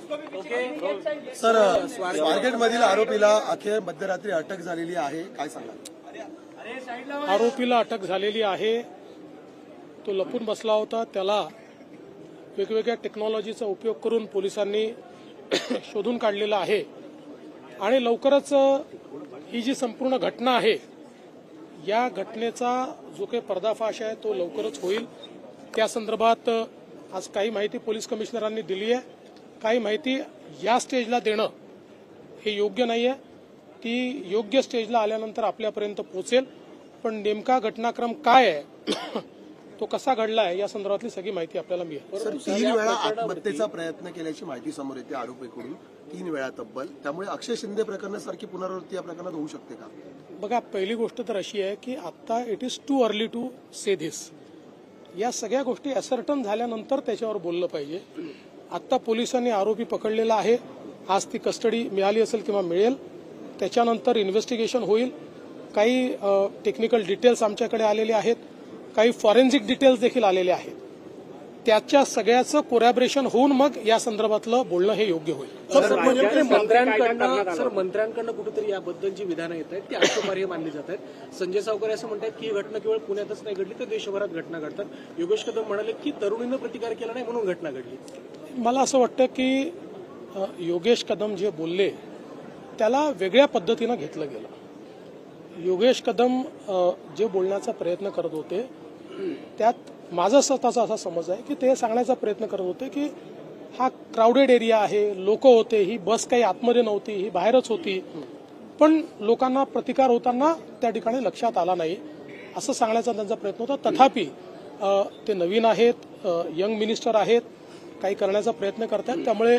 Sir, स्वारगेटमधील आरोपीला अखेर मध्यरात्री अटक झालेली आहे, काय सांगाल? आरोपीला अटक झालेली आहे. तो लपून बसला होता. त्याला वेगवेगळ्या टेक्नॉलॉजीचा उपयोग करून पोलिसांनी शोधून काढलेला आहे आणि लवकरच ही जी संपूर्ण घटना आहे या घटनेचा जो काही पर्दाफाश आहे तो लवकरच होईल. त्या संदर्भात आज काही माहिती पोलीस कमिशनरांनी दिली आहे. काही माहिती या स्टेजला देणं हे योग्य नाहीये. ती योग्य स्टेजला आल्यानंतर आपल्यापर्यंत पोहोचेल. पण नेमका घटनाक्रम काय आहे तो कसा घडलाय या संदर्भातली सगळी माहिती आपल्याला मिळेल. सर, 3 वेळा आत्महत्येचा प्रयत्न केल्याची माहिती समोर येते आरोपीकडून, 3 वेळा तब्बल. त्यामुळे अक्षय शिंदे प्रकरणासारखी पुनरावृत्ती या प्रकरणात होऊ शकते का? बघा, पहिली गोष्ट तर अशी आहे की आता it is too early to say this. या सगळ्या गोष्टी असर्टन झाल्यानंतर त्याच्यावर बोललं पाहिजे. आता पोलिसांनी आरोपी पकडलेला आहे. आज ती कस्टडी मिळाली असेल किंवा मिळेल. त्याच्यानंतर इन्व्हेस्टिगेशन होईल. काही टेक्निकल डिटेल्स आमच्याकडे आलेले आहेत. काही फॉरेन्सिक डिटेल्स देखील आलेले आहेत. त्याच्या सगळ्याचं कोरॅबरेशन होऊन मग या संदर्भातलं बोलणं हे योग्य होईल. मंत्र्यांकडनं कुठेतरी याबद्दलची विधानं येत आहेत ती आक्षेपार्ह मानली जात आहेत. संजय सावकर असं म्हणतात की ही घटना केवळ पुण्यातच नाही घडली तर देशभरात घटना घडतात. योगेश कदम म्हणाले की तरुणीनं प्रतिकार केला नाही म्हणून घटना घडली. मला असं वाटतं की योगेश कदम जे बोलले त्याला वेगळ्या पद्धतीनं घेतलं गेलं. योगेश कदम जे बोलण्याचा प्रयत्न करत होते त्यात माझा स्वतःचा असा समज आहे की ते सांगण्याचा प्रयत्न करत होते की हा क्राऊडेड एरिया आहे, लोक होते, ही बस काही आतमध्ये नव्हती, ही बाहेरच होती, पण लोकांना प्रतिकार होताना त्या ठिकाणी लक्षात आला नाही असं सांगण्याचा त्यांचा प्रयत्न होता. तथापि ते नवीन आहेत, यंग मिनिस्टर आहेत, काही करण्याचा प्रयत्न करतात. त्यामुळे